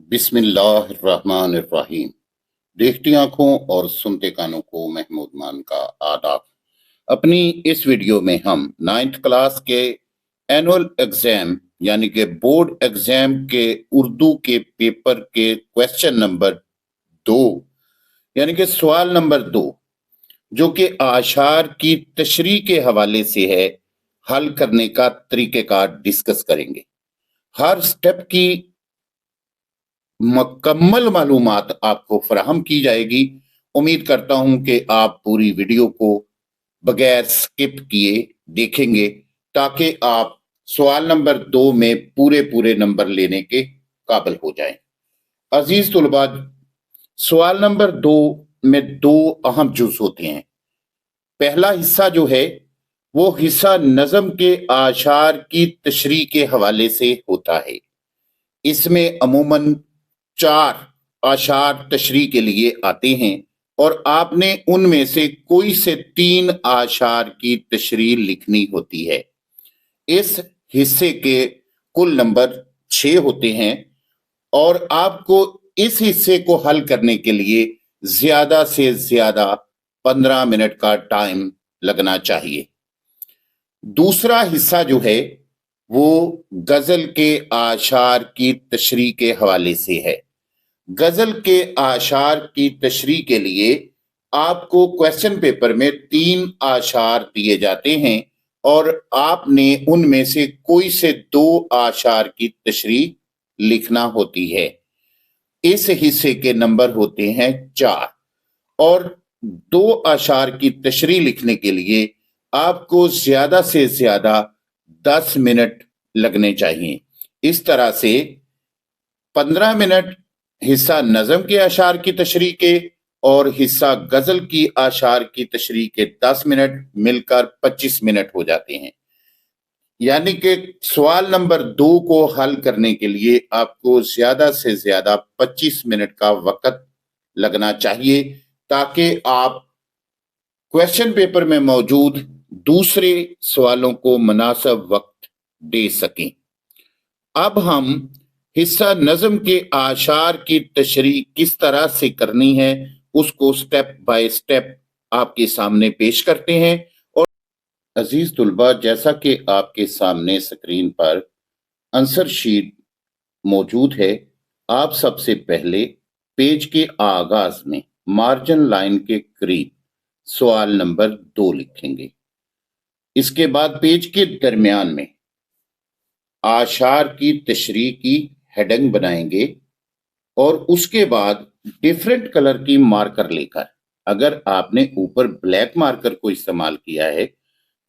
बिस्मिल्लाहिर्रहमानिर्रहीम। देखती आंखों और सुनते कानों को महमूद मान का आदाब। अपनी इस वीडियो में हम 9th क्लास के एनुअल एग्जाम यानी कि बोर्ड एग्जाम के उर्दू के पेपर के क्वेश्चन नंबर 2 यानी कि सवाल नंबर 2 जो कि आशार की तशरीह के हवाले से है, हल करने का तरीक़ेकार डिस्कस करेंगे। हर स्टेप की मुकम्मल मालूमात आपको फराहम की जाएगी। उम्मीद करता हूं कि आप पूरी वीडियो को बगैर स्किप किए देखेंगे ताकि आप सवाल नंबर 2 में पूरे नंबर लेने के काबिल हो जाएं। अजीज तुलबा, सवाल नंबर 2 में 2 अहम जुज होते हैं। पहला हिस्सा जो है वो हिस्सा नज़म के आशार की तशरीह के हवाले से होता है। इसमें अमूमन 4 आशार तशरीह के लिए आते हैं और आपने उनमें से कोई से 3 आशार की तशरीह लिखनी होती है। इस हिस्से के कुल नंबर 6 होते हैं और आपको इस हिस्से को हल करने के लिए ज्यादा से ज्यादा 15 मिनट का टाइम लगना चाहिए। दूसरा हिस्सा जो है वो गजल के आशार की तशरीह के हवाले से है। गजल के आशार की तशरीह के लिए आपको क्वेश्चन पेपर में 3 आशार दिए जाते हैं और आपने उनमें से कोई से 2 आशार की तशरीह लिखना होती है। इस हिस्से के नंबर होते हैं 4 और 2 आशार की तशरीह लिखने के लिए आपको ज्यादा से ज्यादा 10 मिनट लगने चाहिए। इस तरह से 15 मिनट हिस्सा नज़म के आशार की तशरीह के और हिस्सा गजल की आशार की तशरीह के 10 मिनट मिलकर 25 मिनट हो जाते हैं। यानी कि सवाल नंबर 2 को हल करने के लिए आपको ज्यादा से ज्यादा 25 मिनट का वक्त लगना चाहिए ताकि आप क्वेश्चन पेपर में मौजूद दूसरे सवालों को मुनासिब वक्त दे सकें। अब हम हिस्सा नज़म के आशार की तशरीह किस तरह से करनी है उसको स्टेप बाय स्टेप आपके सामने पेश करते हैं। और अजीज तुलबा, जैसा कि आपके सामने स्क्रीन पर आंसर शीट मौजूद है, आप सबसे पहले पेज के आगाज में मार्जिन लाइन के करीब सवाल नंबर 2 लिखेंगे। इसके बाद पेज के दरमियान में आशार की तशरीह की हेडिंग बनाएंगे और उसके बाद डिफरेंट कलर की मार्कर लेकर, अगर आपने ऊपर ब्लैक मार्कर को इस्तेमाल किया है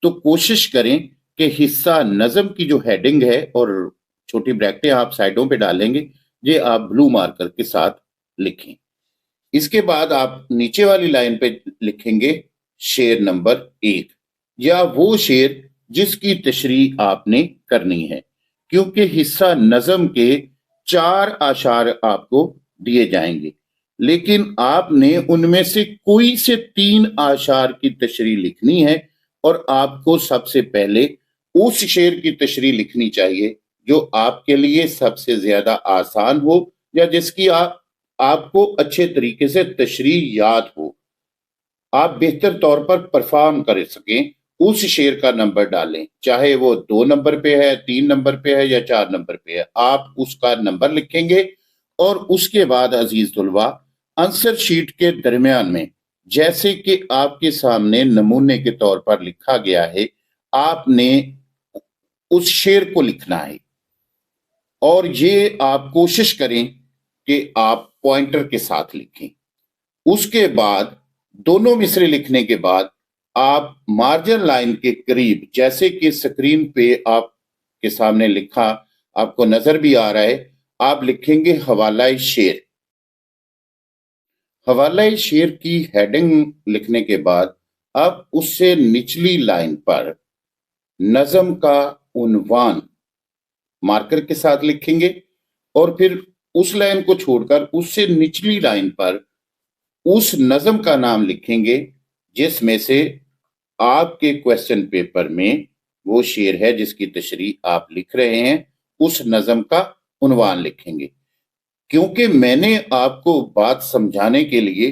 तो कोशिश करें कि हिस्सा नज़म की जो हेडिंग है और छोटी ब्रैकेटें आप साइडों पे डालेंगे, ये आप ब्लू मार्कर के साथ लिखें। इसके बाद आप नीचे वाली लाइन पे लिखेंगे शेर नंबर 1 या वो शेर जिसकी तशरीह आपने करनी है, क्योंकि हिस्सा नज़म के 4 आशार आपको दिए जाएंगे, लेकिन आपने उनमें से कोई से 3 आशार की तशरीह लिखनी है और आपको सबसे पहले उस शेर की तशरीह लिखनी चाहिए जो आपके लिए सबसे ज्यादा आसान हो या जिसकी आपको अच्छे तरीके से तशरीह याद हो, आप बेहतर तौर पर परफॉर्म कर सकें। उस शेर का नंबर डालें, चाहे वो 2 नंबर पे है, 3 नंबर पे है या 4 नंबर पे है, आप उसका नंबर लिखेंगे। और उसके बाद अजीज तुलबा, आंसर शीट के दरमियान में जैसे कि आपके सामने नमूने के तौर पर लिखा गया है, आपने उस शेर को लिखना है और ये आप कोशिश करें कि आप पॉइंटर के साथ लिखें। उसके बाद दोनों मिसरे लिखने के बाद आप मार्जिन लाइन के करीब, जैसे कि स्क्रीन पे आपके सामने लिखा आपको नजर भी आ रहा है, आप लिखेंगे हवाला शेर। हवाला शेर की हेडिंग लिखने के बाद अब उससे निचली लाइन पर नज़म का उन्वान मार्कर के साथ लिखेंगे और फिर उस लाइन को छोड़कर उससे निचली लाइन पर उस नज़म का नाम लिखेंगे जिसमें से आपके क्वेश्चन पेपर में वो शेर है जिसकी तशरीह आप लिख रहे हैं, उस नज़म का उन्वान लिखेंगे। क्योंकि मैंने आपको बात समझाने के लिए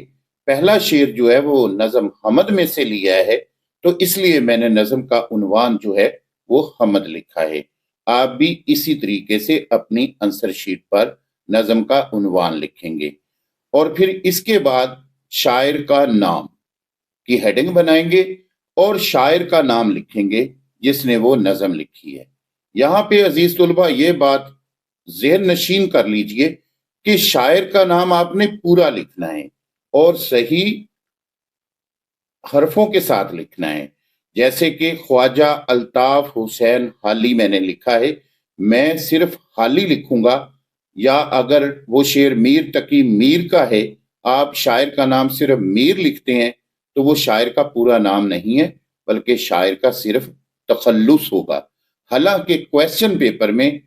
पहला शेर जो है वो नज़म हमद में से लिया है, तो इसलिए मैंने नज़म का उन्वान जो है वो हमद लिखा है। आप भी इसी तरीके से अपनी आंसर शीट पर नज़म का उन्वान लिखेंगे और फिर इसके बाद शायर का नाम की हेडिंग बनाएंगे और शायर का नाम लिखेंगे जिसने वो नज़म लिखी है। यहाँ पे अजीज तुलबा ये बात ज़हन नशीन कर लीजिए कि शायर का नाम आपने पूरा लिखना है और सही हरफों के साथ लिखना है। जैसे कि ख्वाजा अल्ताफ हुसैन हाली मैंने लिखा है, मैं सिर्फ हाली लिखूंगा, या अगर वो शेर मीर तकी मीर का है, आप शायर का नाम सिर्फ मीर लिखते हैं, तो वो शायर का पूरा नाम नहीं है बल्कि शायर का सिर्फ तखल्लुस होगा। हालांकि क्वेश्चन पेपर में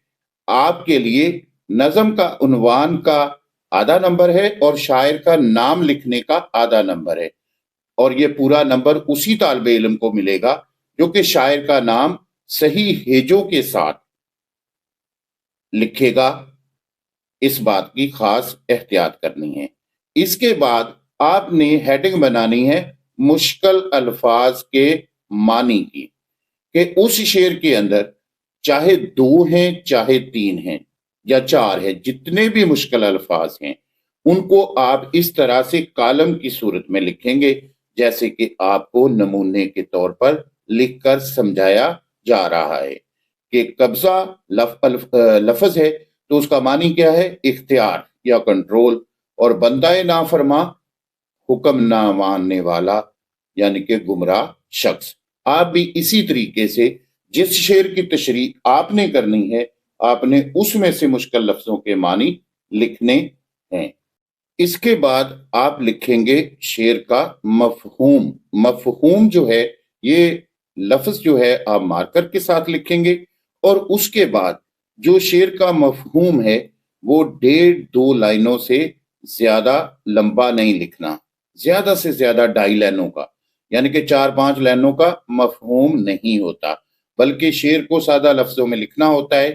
आपके लिए नज़म का उन्वान का आधा नंबर है और शायर का नाम लिखने का आधा नंबर है, और ये पूरा नंबर उसी तालिबे इल्म को मिलेगा जो कि शायर का नाम सही हेजों के साथ लिखेगा। इस बात की खास एहतियात करनी है। इसके बाद आपने हेडिंग बनानी है मुश्किल अल्फाज के मानी की, कि उस शेर के अंदर चाहे 2 हैं, चाहे 3 हैं या 4 हैं, जितने भी मुश्किल अल्फाज हैं उनको आप इस तरह से कॉलम की सूरत में लिखेंगे जैसे कि आपको नमूने के तौर पर लिखकर समझाया जा रहा है कि कब्जा लफ्ज है तो उसका मानी क्या है, इख्तियार या कंट्रोल, और बंदाए नाफरमा हुक्म ना मानने वाला यानी कि गुमराह शख्स। आप भी इसी तरीके से जिस शेर की तशरीह आपने करनी है, आपने उसमें से मुश्किल लफ्जों के मानी लिखने हैं। इसके बाद आप लिखेंगे शेर का मफहूम। मफहूम जो है ये लफ्ज जो है आप मार्कर के साथ लिखेंगे, और उसके बाद जो शेर का मफहूम है वो 1.5-2 लाइनों से ज्यादा लंबा नहीं लिखना, ज्यादा से ज्यादा 2.5 लाइनों का, यानी कि 4-5 लाइनों का मफहूम नहीं होता, बल्कि शेर को सादा लफ्जों में लिखना होता है।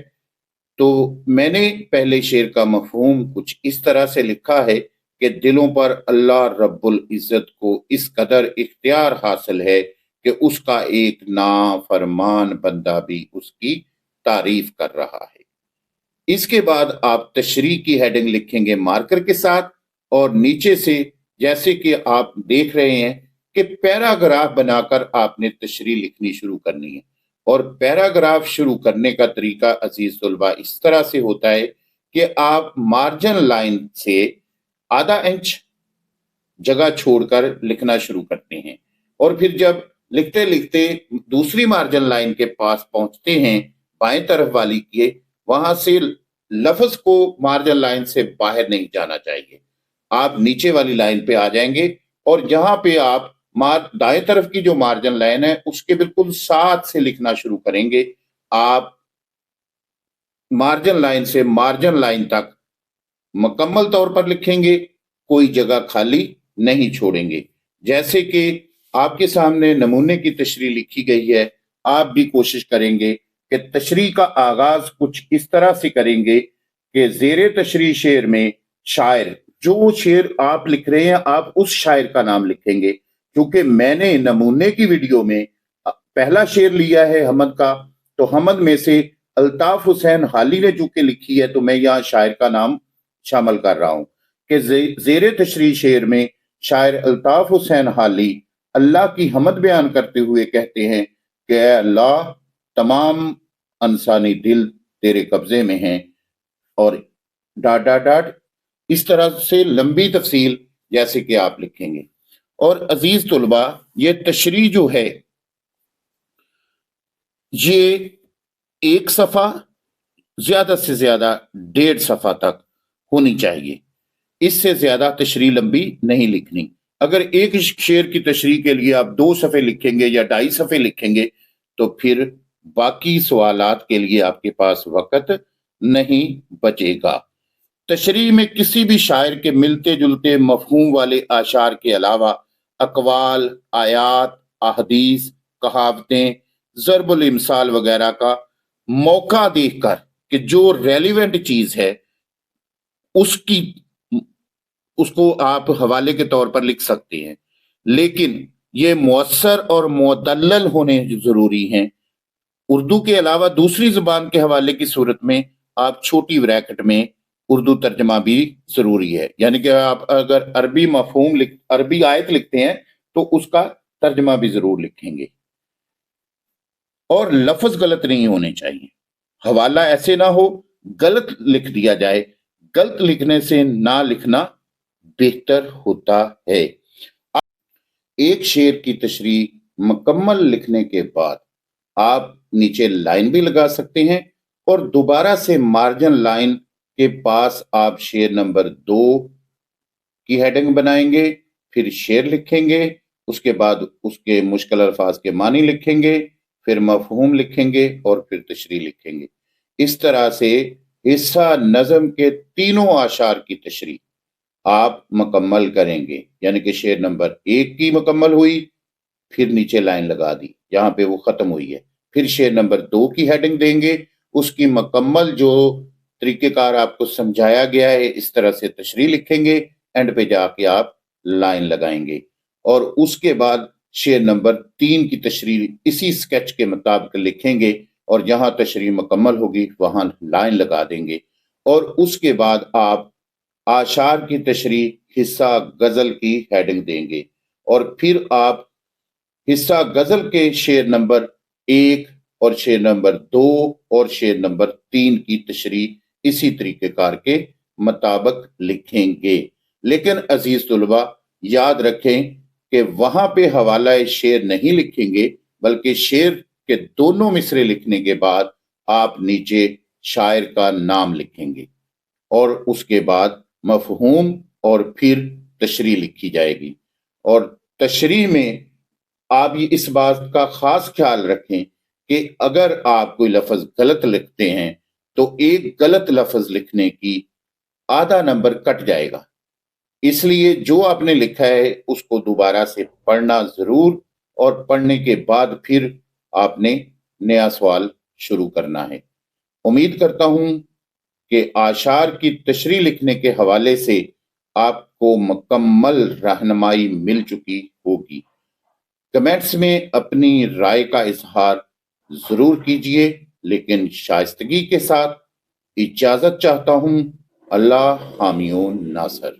तो मैंने पहले शेर का मफहूम कुछ इस तरह से लिखा है कि दिलों पर अल्लाह रब्बुल इज्जत को इस कदर इख्तियार हासिल है कि उसका एक नाफरमान बंदा भी उसकी तारीफ कर रहा है। इसके बाद आप तशरीह की हेडिंग लिखेंगे मार्कर के साथ, और नीचे से जैसे कि आप देख रहे हैं कि पैराग्राफ बनाकर आपने तशरीह लिखनी शुरू करनी है। और पैराग्राफ शुरू करने का तरीका अजीज तुलबा इस तरह से होता है कि आप मार्जिन लाइन से आधा इंच जगह छोड़कर लिखना शुरू करते हैं, और फिर जब लिखते लिखते दूसरी मार्जिन लाइन के पास पहुंचते हैं बाएं तरफ वाली के, वहां से लफ्ज को मार्जिन लाइन से बाहर नहीं जाना चाहिए, आप नीचे वाली लाइन पे आ जाएंगे, और जहां पे आप दाएं तरफ की जो मार्जिन लाइन है उसके बिल्कुल साथ से लिखना शुरू करेंगे। आप मार्जिन लाइन से मार्जिन लाइन तक मुकम्मल तौर पर लिखेंगे, कोई जगह खाली नहीं छोड़ेंगे। जैसे कि आपके सामने नमूने की तशरीह लिखी गई है, आप भी कोशिश करेंगे कि तशरीह का आगाज कुछ इस तरह से करेंगे कि जेरे तशरीह शेर में शायर, जो शेर आप लिख रहे हैं आप उस शायर का नाम लिखेंगे। क्योंकि मैंने नमूने की वीडियो में पहला शेर लिया है हमद का, तो हमद में से अल्ताफ हुसैन हाली ने चूंकि लिखी है तो मैं यहाँ शायर का नाम शामिल कर रहा हूं कि जेरे तशरीह शेर में शायर अल्ताफ हुसैन हाली अल्लाह की हमद बयान करते हुए कहते हैं कि अल्लाह तमाम इंसानी दिल तेरे कब्जे में हैं, और डाट डाट डाट इस तरह से लंबी तफसील जैसे कि आप लिखेंगे। और अजीज तुलबा ये तशरीह जो है ये 1 सफ़ा ज्यादा से ज्यादा 1.5 सफ़ा तक होनी चाहिए, इससे ज्यादा तशरीह लंबी नहीं लिखनी। अगर एक शेर की तशरीह के लिए आप 2 सफ़े लिखेंगे या 2.5 सफ़े लिखेंगे तो फिर बाकी सवालात के लिए आपके पास वक्त नहीं बचेगा। तशरीह में किसी भी शायर के मिलते जुलते मफहूम वाले आशार के अलावा अकवाल, आयात, अहदीस, कहावतें, ज़रबुल इमसाल वगैरह का मौका देखकर कि जो रेलिवेंट चीज है उसको आप हवाले के तौर पर लिख सकते हैं, लेकिन ये मुअस्सर और मुदल्लल होने जरूरी हैं। उर्दू के अलावा दूसरी जुबान के हवाले की सूरत में आप छोटी ब्रैकेट में उर्दू तर्जमा भी जरूरी है, यानी कि आप अगर अरबी आयत लिखते हैं तो उसका तर्जमा भी जरूर लिखेंगे। और लफ्ज गलत नहीं होने चाहिए, हवाला ऐसे ना हो गलत लिख दिया जाए। गलत लिखने से ना लिखना बेहतर होता है। एक शेर की तशरीह मुकम्मल लिखने के बाद आप नीचे लाइन भी लगा सकते हैं और दोबारा से मार्जिन लाइन के पास आप शेर नंबर 2 की हेडिंग बनाएंगे, फिर शेर लिखेंगे, उसके बाद उसके मुश्किल अल्फाज के मानी लिखेंगे, फिर मफहूम लिखेंगे और फिर तशरीह लिखेंगे। इस तरह से हिस्सा नज़म के तीनों आशार की तशरीह आप मुकम्मल करेंगे, यानी कि शेर नंबर 1 की मुकम्मल हुई, फिर नीचे लाइन लगा दी जहां पे वो खत्म हुई है, फिर शेर नंबर 2 की हेडिंग देंगे, उसकी मुकम्मल जो तरीकेकार आपको समझाया गया है इस तरह से तशरीह लिखेंगे, एंड पे जाके आप लाइन लगाएंगे और उसके बाद शेर नंबर 3 की तशरीह इसी स्केच के मुताबिक लिखेंगे और जहां तशरीह मुकम्मल होगी वहां लाइन लगा देंगे। और उसके बाद आप आशार की तशरीह हिस्सा गजल की हेडिंग देंगे और फिर आप हिस्सा गजल के शेर नंबर 1 और शेर नंबर 2 और शेर नंबर 3 की तशरीह इसी तरीकेकार के मुताबिक लिखेंगे। लेकिन अजीज तुलबा याद रखें कि वहां पे हवाला शेर नहीं लिखेंगे, बल्कि शेर के दोनों मिसरे लिखने के बाद आप नीचे शायर का नाम लिखेंगे और उसके बाद मफहूम और फिर तशरीह लिखी जाएगी। और तशरीह में आप ये इस बात का खास ख्याल रखें कि अगर आप कोई लफ्ज गलत लिखते हैं तो एक गलत लफ्ज लिखने की आधा नंबर कट जाएगा, इसलिए जो आपने लिखा है उसको दोबारा से पढ़ना जरूर और पढ़ने के बाद फिर आपने नया सवाल शुरू करना है। उम्मीद करता हूं कि आशार की तशरीह लिखने के हवाले से आपको मुकम्मल रहनुमाई मिल चुकी होगी। कमेंट्स में अपनी राय का इजहार जरूर कीजिए, लेकिन शाइस्तगी के साथ। इजाजत चाहता हूं। अल्लाह हामी नासर।